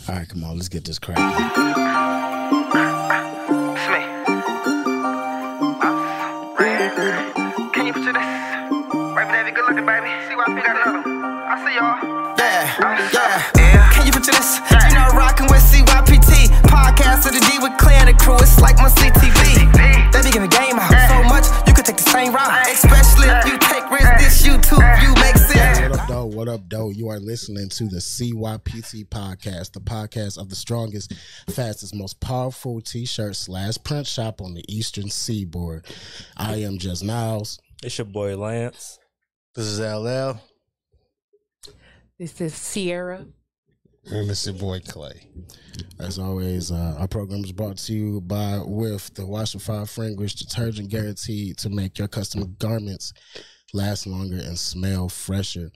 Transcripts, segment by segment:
All right, come on, let's get this cracking. It's me. Can you picture this? Right, baby, good looking, baby. CYP got another one. I see y'all. Yeah. Can you picture this? You know, rocking with CYPT. Podcast of the D with Clay and the crew. It's like my CTV. They be giving game out so much, you could take the same route. Especially if you take risks, this YouTube, you make sense. What up, though? What up, though? You are listening to the CYPT podcast, the podcast of the strongest, fastest, most powerful t-shirt / print shop on the Eastern Seaboard. I am Just Niles. It's your boy Lance. This is LL. This is Sierra. And this is your boy Clay. As always, our program is brought to you by with the Wash and Fire fragrance detergent guaranteed to make your custom garments last longer and smell fresher.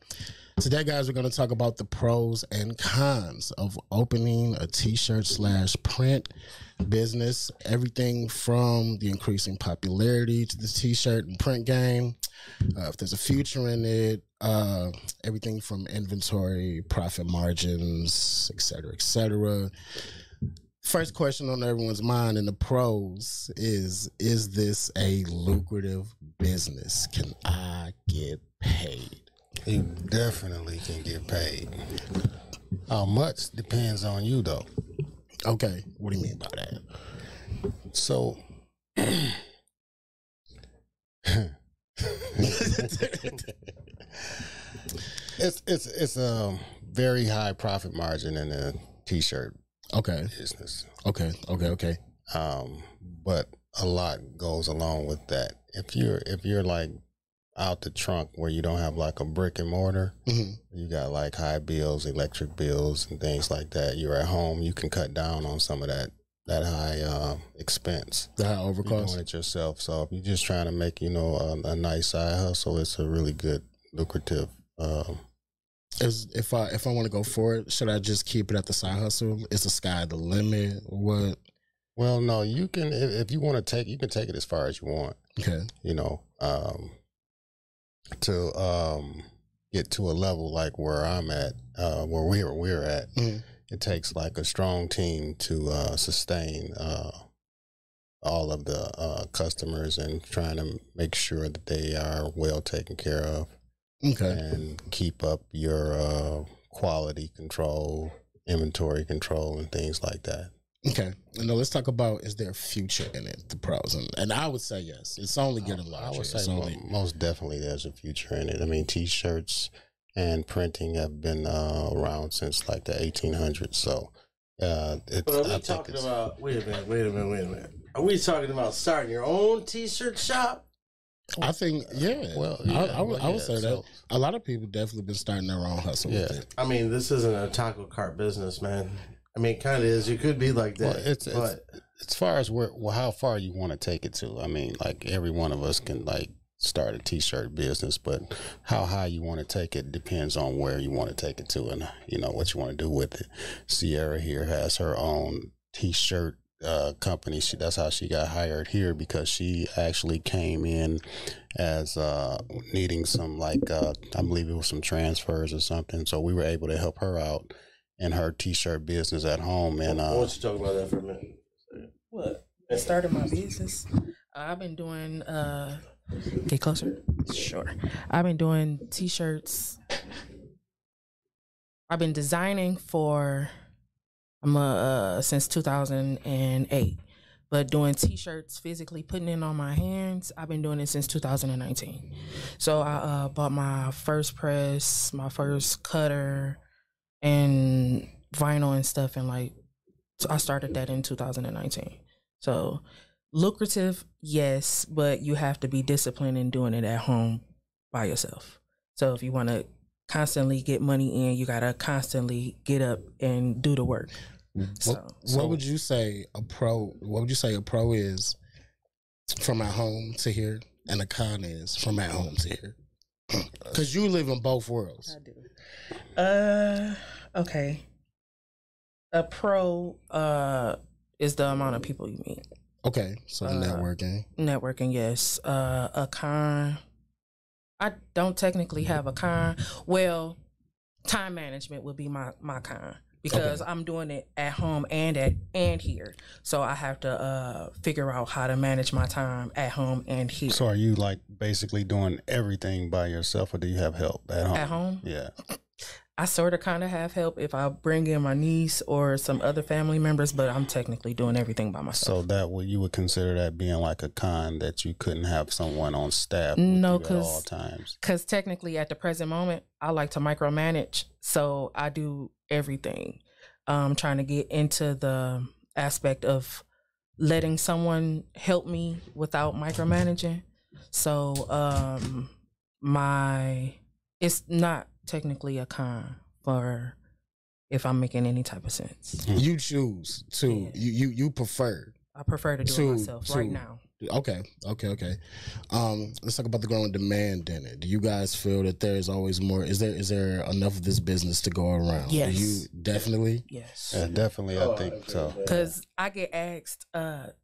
Today, guys, we're going to talk about the pros and cons of opening a t-shirt / print business. Everything from the increasing popularity to the t-shirt and print game. If there's a future in it, everything from inventory, profit margins, et cetera, et cetera. First question on everyone's mind in the pros is this a lucrative business? Can I get paid? You definitely can get paid. How much depends on you, though. Okay, what do you mean by that? So, it's a very high profit margin in a t-shirt business. Okay. But a lot goes along with that. If you're like out the trunk where you don't have like a brick and mortar, you got like high bills, electric bills and things like that. You're at home, you can cut down on some of that high expense. The high overcost. You're doing it yourself. So if you're just trying to make, a nice side hustle, it's a really good, lucrative. If I want to go for it, should I just keep it at the side hustle? Is the sky the limit or what? Well, no, you can, if you want to you can take it as far as you want. Okay. To get to a level like where I'm at, where we're at, it takes like a strong team to sustain all of the customers and trying to make sure that they are well taken care of. Okay. And keep up your quality control, inventory control, and things like that. Okay. And now let's talk about, is there a future in it, the pros? And I would say yes. It's only getting larger. I would say most definitely there's a future in it. I mean, t-shirts and printing have been around since like the 1800s. So it's. But are we talking about? Wait a minute. Are we talking about starting your own t-shirt shop? I think, yeah. Well, I would say that a lot of people definitely been starting their own hustle with it. I mean, this isn't a taco cart business, man. I mean, it kind of is. You could be like that. Well, it's as far as how far you want to take it to. I mean, like every one of us can like start a t-shirt business, but how high you want to take it depends on where you want to take it to and what you want to do with it. Sierra here has her own t-shirt company. That's how she got hired here, because she actually came in as needing some like I believe it was some transfers or something. So we were able to help her out in her t-shirt business at home. And I want you to talk about that for a minute. What? I started my business. I've been doing get closer. Sure. I've been doing t-shirts. I've been designing since 2008, but doing t-shirts physically, putting it on my hands, I've been doing it since 2019. So I bought my first press, my first cutter, and vinyl and stuff, and I started that in 2019. So lucrative, yes, but you have to be disciplined in doing it at home by yourself. So if you want to constantly get money in, you gotta constantly get up and do the work. What would you say a pro? What would you say a pro is from at home to here, and a con is from at home to here? Because you live in both worlds. I do. Okay. A pro is the amount of people you meet. Okay, so networking. Networking, yes. A con. I don't technically have a con. Well, time management would be my con. because I'm doing it at home and here. So I have to figure out how to manage my time at home and here. So are you like basically doing everything by yourself, or do you have help at home? At home? Yeah. I sort of kind of have help if I bring in my niece or some other family members, but I'm technically doing everything by myself. So that you would consider that being like a con, that you couldn't have someone on staff no, with you at all times? Because technically at the present moment, I like to micromanage. So I do everything. Trying to get into the aspect of letting someone help me without micromanaging. So it's not technically a con for if I'm making any type of sense. You choose to you prefer. I prefer to do it myself right now. Okay. Let's talk about the growing demand in it. Do you guys feel that there is always more? Is there enough of this business to go around? Yes. Do you definitely? Yes. Yeah, definitely. I think so. Because I get asked,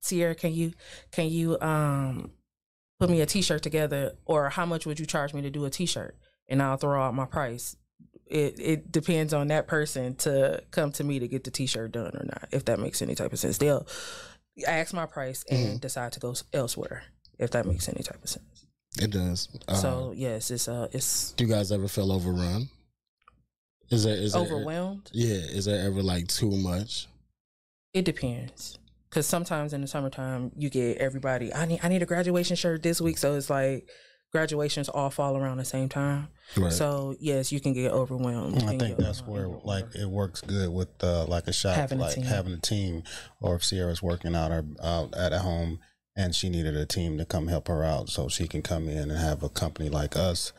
Sierra, can you put me a T-shirt together, or how much would you charge me to do a T-shirt? And I'll throw out my price. It depends on that person to come to me to get the T-shirt done or not, if that makes any type of sense. They'll ask my price and decide to go elsewhere, if that makes any type of sense. It does. So yes, it's. Do you guys ever feel overrun? Is there overwhelmed? Is there ever like too much? It depends. Because sometimes in the summertime you get everybody. I need a graduation shirt this week, so it's like graduations all fall around the same time. Right. So yes, you can get overwhelmed. I think that's where like it works good with like a shop, having a team, or if Sierra's working out at home and she needed a team to come help her out, so she can come in and have a company like us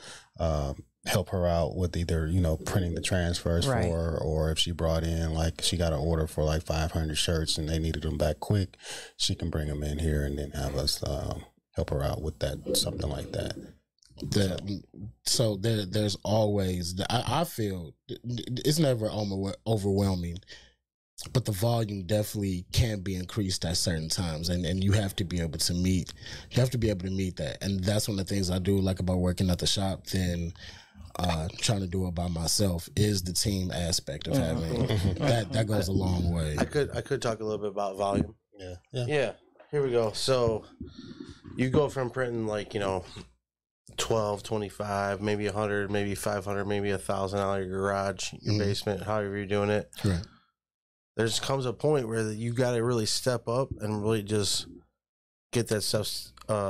help her out with either, printing the transfers for her, or if she brought in, like, she got an order for like 500 shirts and they needed them back quick, she can bring them in here and then have us help her out with that, something like that. So there's always, I feel it's never overwhelming, but the volume definitely can be increased at certain times, and you have to be able to meet that. And that's one of the things I do like about working at the shop than trying to do it by myself, is the team aspect of having that goes a long way. I could talk a little bit about volume. Yeah. Here we go. So you go from printing like 12, 25, maybe 100, maybe 500, maybe 1,000 out of your garage, your basement, however you're doing it. Right. There comes a point where you got to really step up and really just get that stuff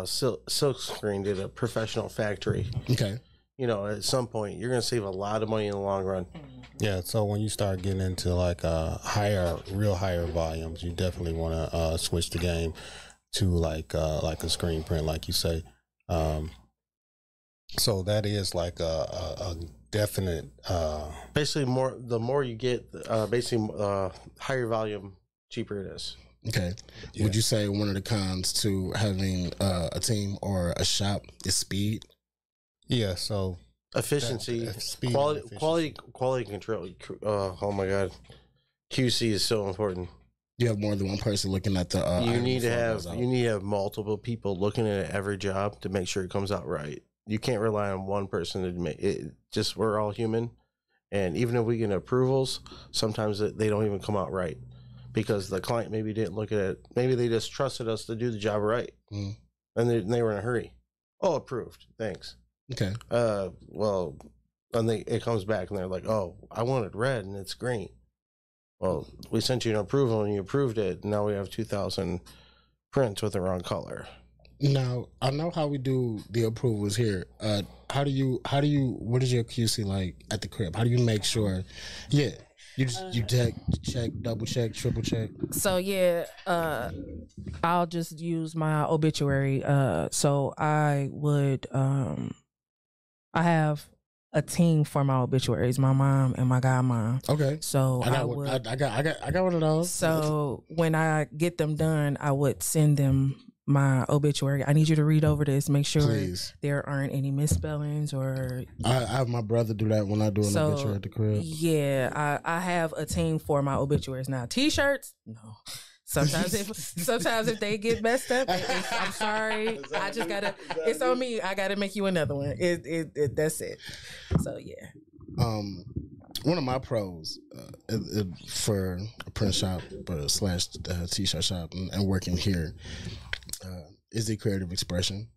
silk screened at a professional factory. Okay. At some point you're going to save a lot of money in the long run. Yeah. So when you start getting into like real higher volumes, you definitely want to switch the game to like a screen print, like you say. So that is like a definite. Basically, the more you get, higher volume, cheaper it is. Okay. Yeah. Would you say one of the cons to having a team or a shop is speed? Yeah. So efficiency, speed, quality control. Oh my God, QC is so important. You have more than one person looking at the. You need to have multiple people looking at every job to make sure it comes out right. You can't rely on one person to make it. Just, we're all human, and even if we get approvals, sometimes they don't even come out right because the client maybe didn't look at it. Maybe they just trusted us to do the job right, and they were in a hurry. Oh, approved. Thanks. Okay. Well, and it comes back and they're like, oh, I wanted red and it's green. Well, we sent you an approval and you approved it. And now we have 2,000 prints with the wrong color. Now, I know how we do the approvals here. What is your QC like at the crib? How do you make sure? Yeah. You check, double check, triple check. So yeah, I'll just use my obituary. So I would, I have a team for my obituaries, my mom and my godmom. Okay. So I got one of those. So when I get them done, I would send them my obituary. I need you to read over this, make sure there aren't any misspellings or. I have my brother do that when I do an obituary at the crib. Yeah, I have a team for my obituaries. Now, T-shirts, no. Sometimes if they get messed up, I'm sorry. I just gotta. It's on me. I gotta make you another one. That's it. So yeah. one of my pros for a print shop slash t-shirt shop and working here is the creative expression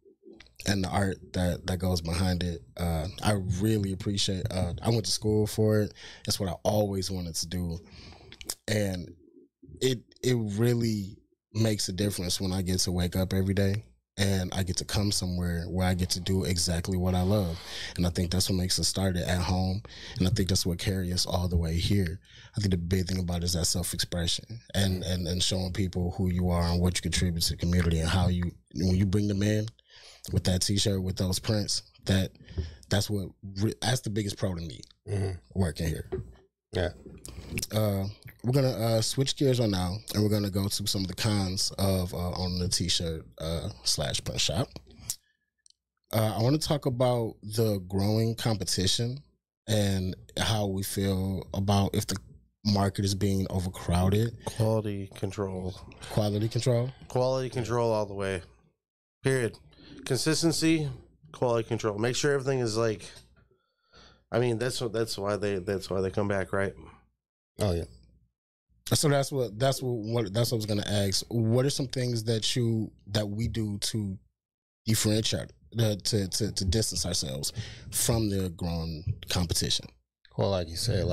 and the art that goes behind it. I really appreciate. I went to school for it. That's what I always wanted to do, and it really makes a difference when I get to wake up every day and I get to come somewhere where I get to do exactly what I love. And I think that's what makes us start it at home. And I think that's what carries us all the way here. I think the big thing about it is that self-expression and showing people who you are and what you contribute to the community and how you, when you bring them in with that t-shirt, with those prints, that's the biggest pro to me working here. Yeah. We're gonna switch gears on now, and we're gonna go to some of the cons of on the t-shirt slash print shop. I want to talk about the growing competition and how we feel about if the market is being overcrowded. Quality control all the way. Period. Consistency, quality control. Make sure everything is like. I mean, that's why they come back, right? Oh yeah. So that's what I was gonna ask. What are some things that we do to differentiate, to distance ourselves from the growing competition? Well, like you said,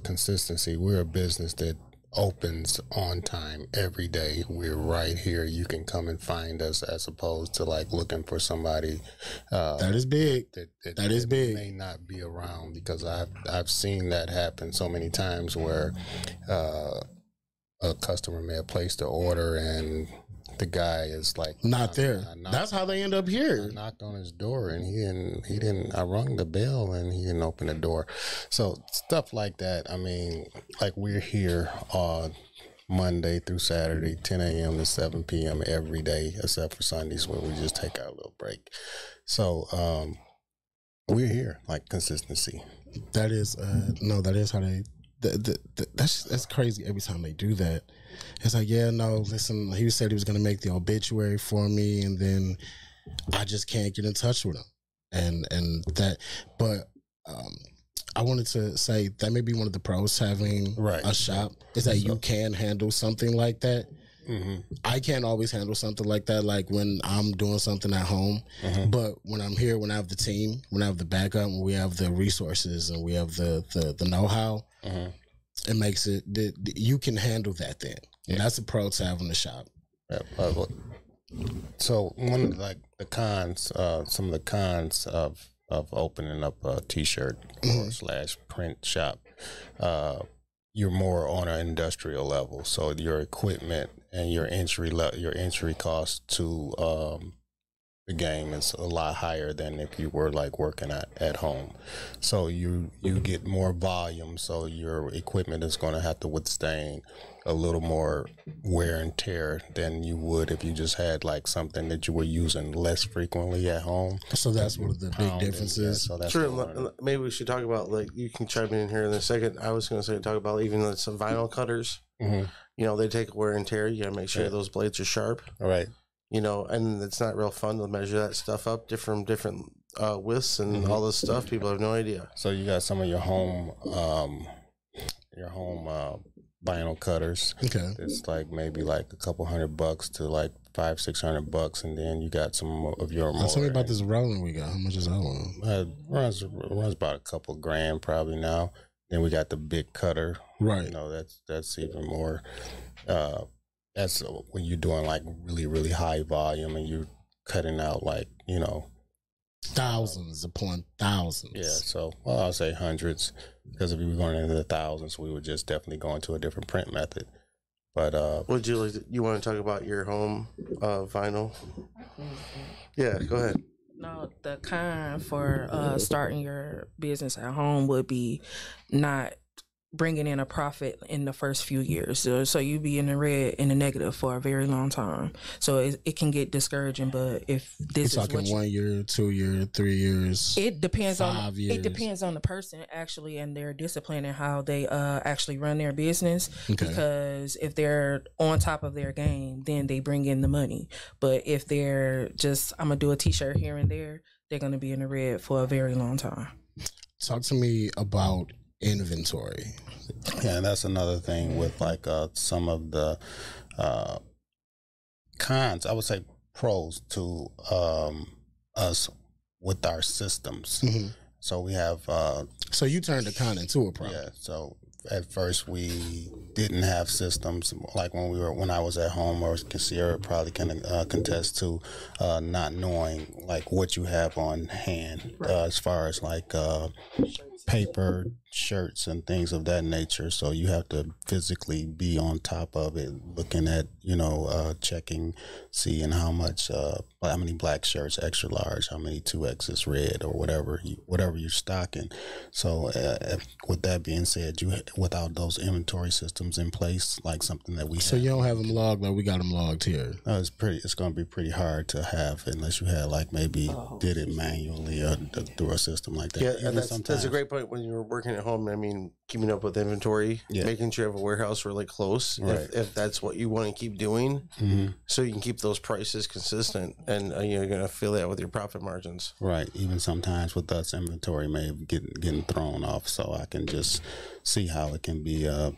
consistency. We're a business that opens on time every day. We're right here. You can come and find us, as opposed to like looking for somebody that is big. That is big. May not be around, because I've seen that happen so many times where a customer may have placed an order and the guy is like not there. That's how they end up here. I knocked on his door and he didn't. I rung the bell and he didn't open the door. So stuff like that. I mean, like, we're here on Monday through Saturday, 10 a.m. to 7 p.m. every day, except for Sundays when we just take our little break. So we're here, like, consistency. That is that is how they. That's crazy. Every time they do that, it's like, yeah, no, listen, he said he was going to make the obituary for me, and then I just can't get in touch with him, and that. But I wanted to say that may be one of the pros having a shop is that you can handle something like that. Mm-hmm. I can't always handle something like that, like when I'm doing something at home. Mm-hmm. But when I'm here, when I have the team, when I have the backup, when we have the resources and we have the know-how, mm-hmm. it makes it you can handle that then. And that's a pro to have in the shop. Yeah, so one of the cons, some of the cons of opening up a t-shirt mm-hmm. slash print shop, you're more on an industrial level. So your equipment and your entry cost to the game is a lot higher than if you were like working at home. So you get more volume, so your equipment is going to have to withstand a little more wear and tear than you would if you just had like something that you were using less frequently at home. So that's one of the big differences. So that's sure. Maybe we should talk about, like, you can chime in here in a second. I was going to talk about even some vinyl cutters. Mm-hmm. You know, they take wear and tear. You got to make sure those blades are sharp. All right. You know, and it's not real fun to measure that stuff up, different widths and mm-hmm. all this stuff. People have no idea. So you got some of your home vinyl cutters. Okay, it's like maybe like a couple $100 to like $500-600, and then you got some of your. Tell me about this rolling we got. How much is that one? Runs about a couple grand probably now. Then we got the big cutter. Right. You know, that's even more. That's when you're doing like really, really high volume and you're cutting out like, you know, thousands upon thousands. Yeah. So, well, I'll say hundreds, because if we were going into the thousands, we would just definitely go into a different print method. But would you want to talk about your home vinyl? Yeah, go ahead. No, the con for starting your business at home would be not bringing in a profit in the first few years. So you be in the red, in the negative for a very long time. So it can get discouraging. But if this You're talking 1 year, 2 years, 3 years, it depends 5 years. It depends on the person actually and their discipline and how they actually run their business. Okay. Because if they're on top of their game, then they bring in the money. But if they're just, I'm gonna do a t-shirt here and there, they're gonna be in the red for a very long time. Talk to me about inventory. Yeah, and that's another thing with like some of the cons, I would say pros to us with our systems. Mm-hmm. So we have so you turned a con into a pro. Yeah, so at first we didn't have systems like when I was at home, or Sierra probably can contest to not knowing like what you have on hand, as far as like paper, shirts, and things of that nature. So you have to physically be on top of it, looking at, checking, seeing how many black shirts, extra large, how many 2X's red, or whatever you're stocking. So with that being said, without those inventory systems in place, like something that we so you don't have them logged, but we got them logged here. it's going to be pretty hard to have unless you had like maybe did it manually or through a system like that. Yeah, that's a great point. When you're working at home, I mean, keeping up with inventory, making sure you have a warehouse really close, right, if that's what you want to keep doing, mm-hmm, so you can keep those prices consistent, and you're going to fill that with your profit margins. Right. Even sometimes with us, inventory may getting thrown off, so I can just see how it can be a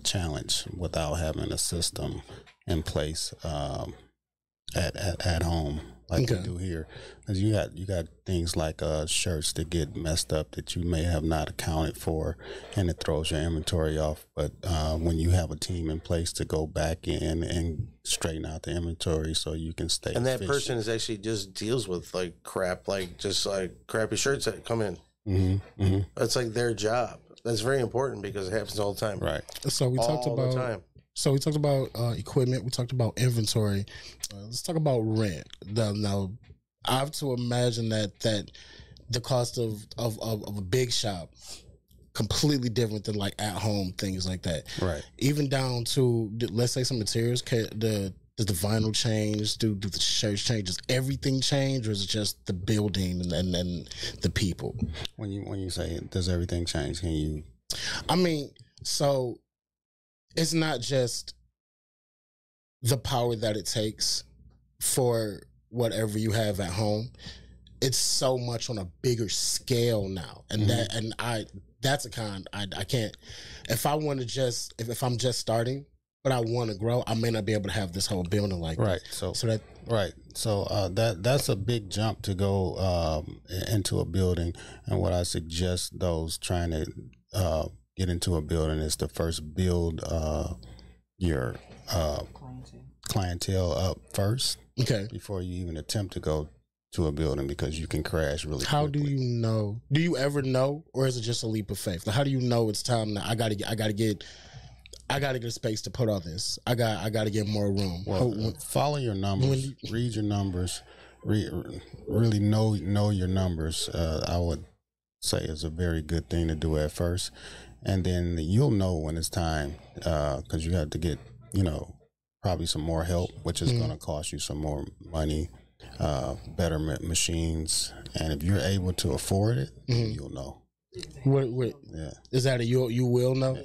challenge without having a system in place at home like we do here. Because you got things like shirts that get messed up that you may have not accounted for, and it throws your inventory off. But when you have a team in place to go back in and straighten out the inventory so you can stay and that efficient. person is actually just deals with like crap, like just like crappy shirts that come in. Mm-hmm, mm-hmm. That's like their job. That's very important because it happens all the time. Right. So we talked about the time. So we talked about equipment. We talked about inventory. Let's talk about rent. Now, I have to imagine that the cost of a big shop completely different than like at home things like that. Right. Even down to, let's say, some materials. Does the vinyl change? Do the shirts change? Does everything change, or is it just the building and the people? When you say does everything change, can you? I mean, so it's not just the power that it takes for whatever you have at home. It's so much on a bigger scale now, and that's a con. I can't. If I want to if I'm just starting, but I want to grow, I may not be able to have this whole building like right. that. So that's a big jump to go into a building. And what I suggest those trying to get into a building is to first build your clientele up first. Okay. Before you even attempt to go to a building, because you can crash really How quickly. do you know? Do you ever know, or is it just a leap of faith? Like, how do you know it's time that I gotta get a space to put all this? I gotta get more room. Well, follow your numbers, read your numbers, really know your numbers. I would say is a very good thing to do at first, and then you'll know when it's time, because you have to get probably some more help, which is going to cost you some more money, better machines, and if you're able to afford it, you'll know. What? Yeah. Is that you will know? Yeah.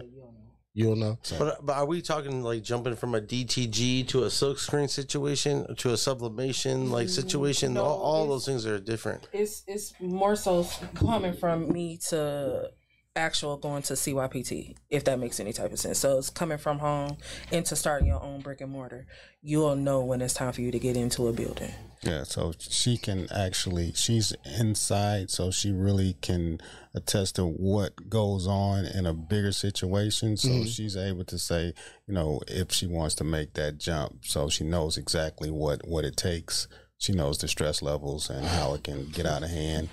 You'll know. So. But are we talking like jumping from a DTG to a silk screen situation to a sublimation like situation? No, all those things are different. It's more so coming from me to actual going to CYPT, if that makes any type of sense. So it's coming from home into starting your own brick and mortar. You'll know when it's time for you to get into a building. Yeah, so she's inside, so she really can attest to what goes on in a bigger situation. So she's able to say, if she wants to make that jump, so she knows exactly what it takes. She knows the stress levels and how it can get out of hand.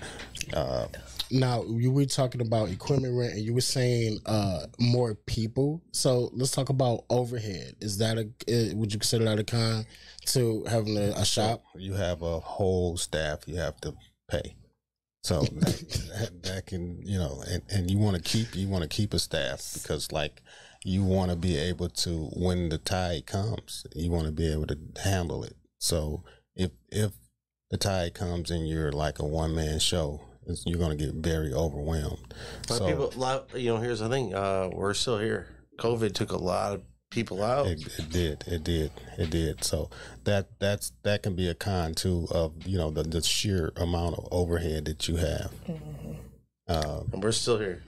Now, you were talking about equipment rent, and you were saying more people. So let's talk about overhead. Is that would you consider that a con to having a shop? You have a whole staff you have to pay. So that can, and you want to keep a staff, because like you want to be able to, when the tide comes, you want to be able to handle it. So if the tide comes and you're like a one-man show, you're going to get very overwhelmed. Here's the thing. We're still here. COVID took a lot of people out. It did. So that can be a con too of the sheer amount of overhead that you have. And we're still here.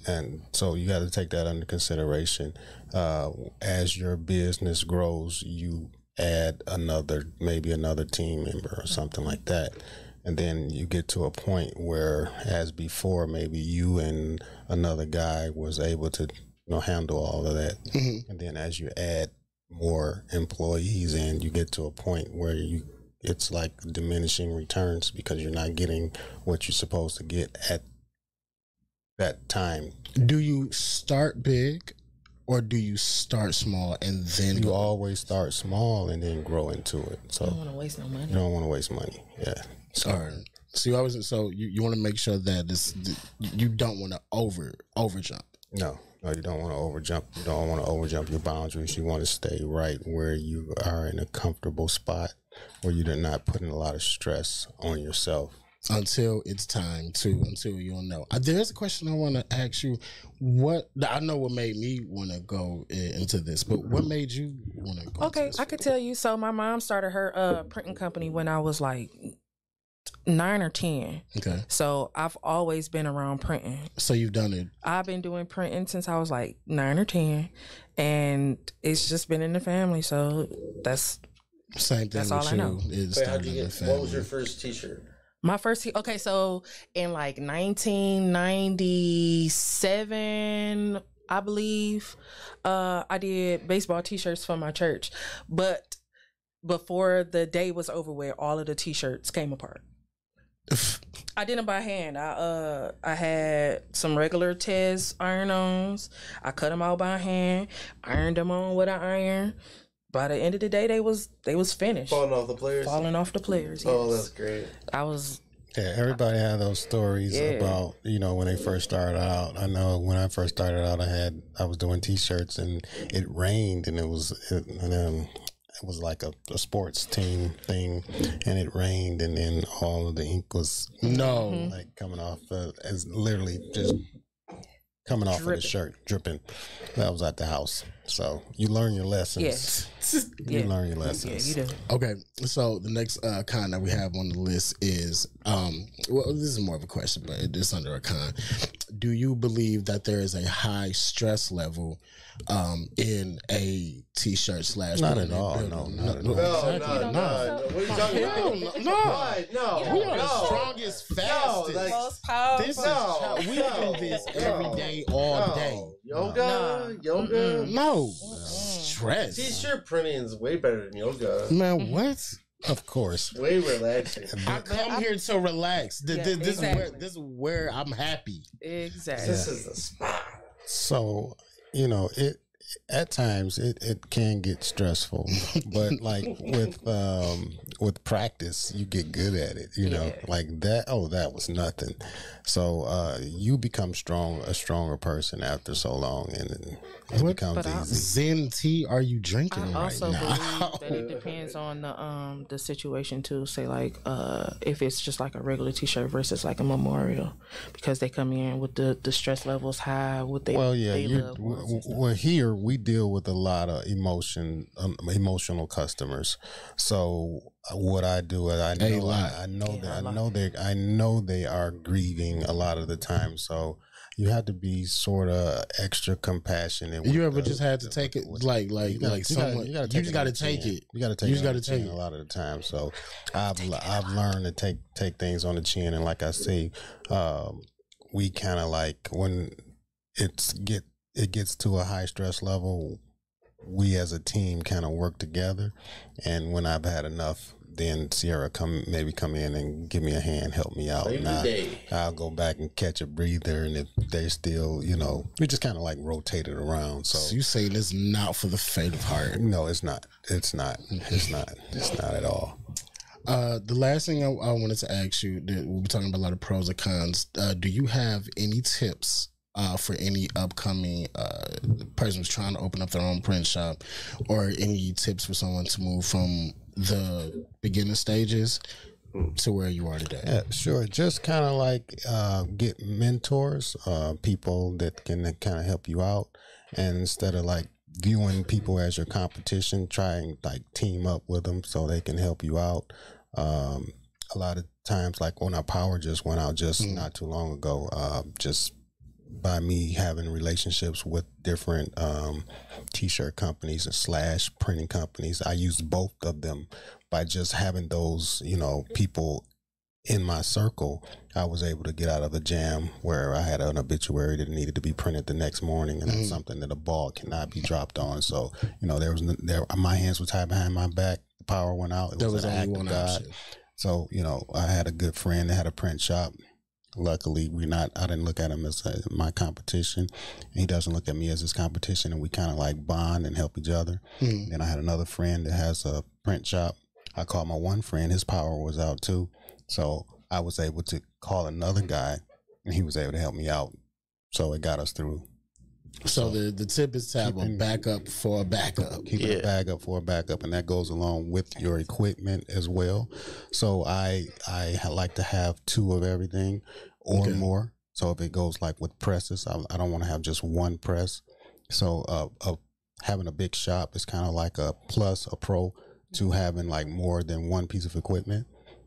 And so you got to take that under consideration. As your business grows, you add maybe another team member or something like that. And then you get to a point where, as before, maybe you and another guy was able to handle all of that. Mm-hmm. And then as you add more employees in, you get to a point where it's like diminishing returns because you're not getting what you're supposed to get at that time. Do you start big or do you start small and then you always start small and then grow into it? So you don't want to waste no money. You don't want to waste money. Yeah. All right. So you want to make sure that you don't want to overjump. No, you don't want to overjump. You don't want to overjump your boundaries. You want to stay right where you are in a comfortable spot where you're not putting a lot of stress on yourself. Until it's time until you'll know. There's a question I want to ask you. I know what made me want to go into this, but what made you want to go into this? I could tell you. So my mom started her printing company when I was like 9 or 10. Okay. So I've always been around printing. So you've done it. I've been doing printing since I was like 9 or 10, and it's just been in the family. So that's same thing. That's all I know. What was your first T-shirt? My first so in like 1997, I believe, I did baseball T-shirts for my church, but before the day was over with, all of the T-shirts came apart. I did them by hand. I had some regular Tez iron-ons. I cut them out by hand, ironed them on with an iron. By the end of the day, they was finished. Falling off the players? Falling off the players, yes. Oh, that's great. Yeah, everybody had those stories about, when they first started out. I know when I first started out, I was doing T-shirts and it rained and it was like a sports team thing, and it rained and then all of the ink was like coming off, as literally just coming off of the shirt, dripping. That was at the house. So you learn your lessons. Yes. You learn your lessons. Yeah, you do. Okay, so the next con that we have on the list is, this is more of a question, but it's under a con. Do you believe that there is a high stress level in a T-shirt / Not at all. No, not at all. No. What are you talking about? No. We are the strongest, fastest. Most powerful. This is how we do this every day, all day. Yoga. No. Stress. T-shirt printing is way better than yoga. Man, what? Of course. Way relaxing. I come here to relax. This exactly. is where I'm happy. Exactly. This is the spot. So, at times it can get stressful, but like with practice, you get good at it. Like that. Oh, that was nothing. So you become a stronger person after so long, and it becomes easy. Zen tea are you drinking I also right now? believe that it depends on the situation too. Say like if it's just like a regular T-shirt versus like a memorial, because they come in with the stress levels high. Well, here we deal with a lot of emotional customers. So what I do is I know they are grieving a lot of the time. So you have to be sort of extra compassionate. You ever just had to take it like someone? You just got to take it. You got to take it a lot of the time. So I've learned to take things on the chin, and like I say, we kind of like when it gets to a high stress level, we as a team kind of work together. And when I've had enough, then Sierra come in and give me a hand, help me out. And I'll go back and catch a breather. And if they're still, we just kind of like rotate it around. So you saying it's not for the faint of heart? No, it's not. It's not at all. The last thing I wanted to ask you, that we'll be talking about a lot of pros and cons. Do you have any tips for any upcoming person who's trying to open up their own print shop, or any tips for someone to move from the beginning stages to where you are today? Yeah, sure. Just kind of like get mentors, people that can kind of help you out, and instead of like viewing people as your competition, try and like team up with them so they can help you out. A lot of times, like when our power just went out not too long ago, just by me having relationships with different t-shirt companies / printing companies. I use both of them. By just having those, you know, people in my circle, I was able to get out of the jam where I had an obituary that needed to be printed the next morning, and that's something that a ball cannot be dropped on. So, you know, my hands were tied behind my back. The power went out. It was an act of God. So, you know, I had a good friend that had a print shop. Luckily, I didn't look at him as my competition. He doesn't look at me as his competition, and we kind of like bond and help each other. Then I had another friend that has a print shop. I called my one friend. His power was out too. So I was able to call another guy, and he was able to help me out. So it got us through. So the tip is to have a backup for a backup. Keeping a backup for a backup, and that goes along with your equipment as well. So I like to have 2 of everything or more. So if it goes like with presses, I don't want to have just one press. So having a big shop is kind of like a plus, a pro to having like more than one piece of equipment.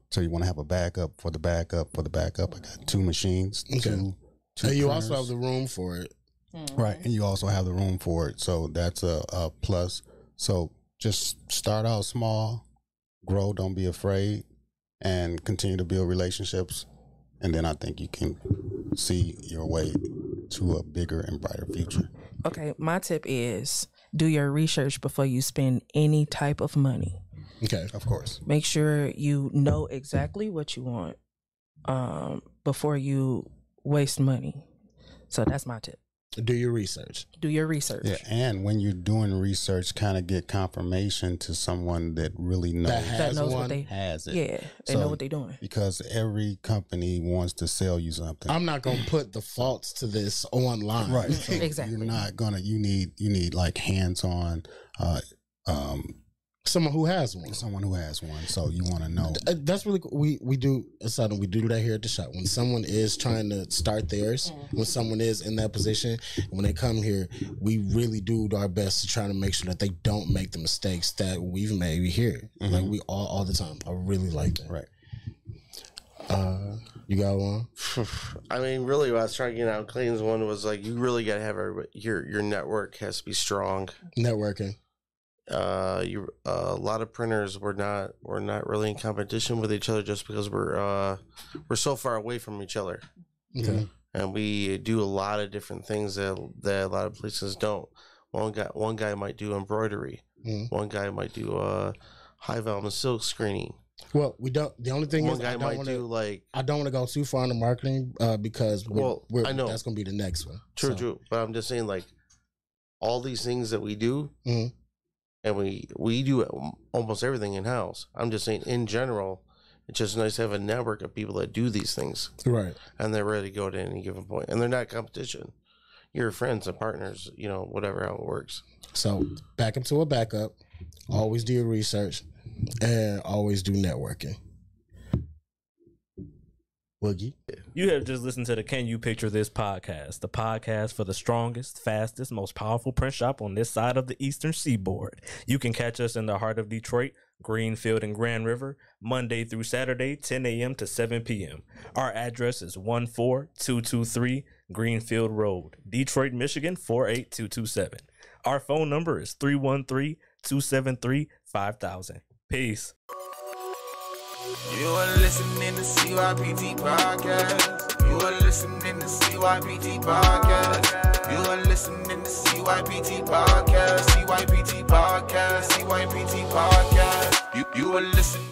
So you want to have a backup for the backup for the backup. I got 2 machines, two and you also have the room for it. Right, and you also have the room for it. So that's a plus. So just start out small, grow, don't be afraid, and continue to build relationships. And then I think you can see your way to a bigger and brighter future. Okay, my tip is do your research before you spend any type of money. Okay, of course. Make sure you know exactly what you want before you waste money. So that's my tip. Do your research. Do your research. Yeah, and when you're doing research, kind of get confirmation to someone that really knows that knows what they has it. Yeah, they know what they're doing. Because every company wants to sell you something. I'm not gonna put the faults to this online. Right. So exactly. You're not gonna. You need like hands-on. Someone who has one. Someone who has one. So you want to know. That's really cool. We do that here at the shop. When someone is trying to start theirs, when someone is in that position, when they come here, we really do our best to try to make sure that they don't make the mistakes that we've made here. Like we all the time. I really like that. Right. You got one? I mean, really, what I was trying to get out Clayton's one was like, you really got to have your network has to be strong. Networking. A lot of printers we're not really in competition with each other just because we're so far away from each other. Okay. And we do a lot of different things that a lot of places don't. One guy might do embroidery. One guy might do high volume silk screening. Well, we don't. The only thing One is, guy might do like. I don't want to go too far into marketing because I know that's going to be the next one. True. But I'm just saying, like, all these things that we do, and we do almost everything in house. I'm just saying, in general, it's just nice to have a network of people that do these things, right? And they're ready to go at any given point, and they're not competition. You're friends and partners, whatever how it works. So back up to a backup. Always do your research, and always do networking. Woogie. You have just listened to the Can You Picture This podcast, the podcast for the strongest, fastest, most powerful print shop on this side of the Eastern Seaboard. You can catch us in the heart of Detroit, Greenfield and Grand River, Monday through Saturday, 10 a.m. to 7 p.m. Our address is 14223 Greenfield Road, Detroit, Michigan, 48227. Our phone number is 313-273-5000. Peace. You are listening to CYPT Podcast. You are listening to CYPT Podcast. You are listening to CYPT Podcast. CYPT Podcast. CYPT Podcast. You are listening.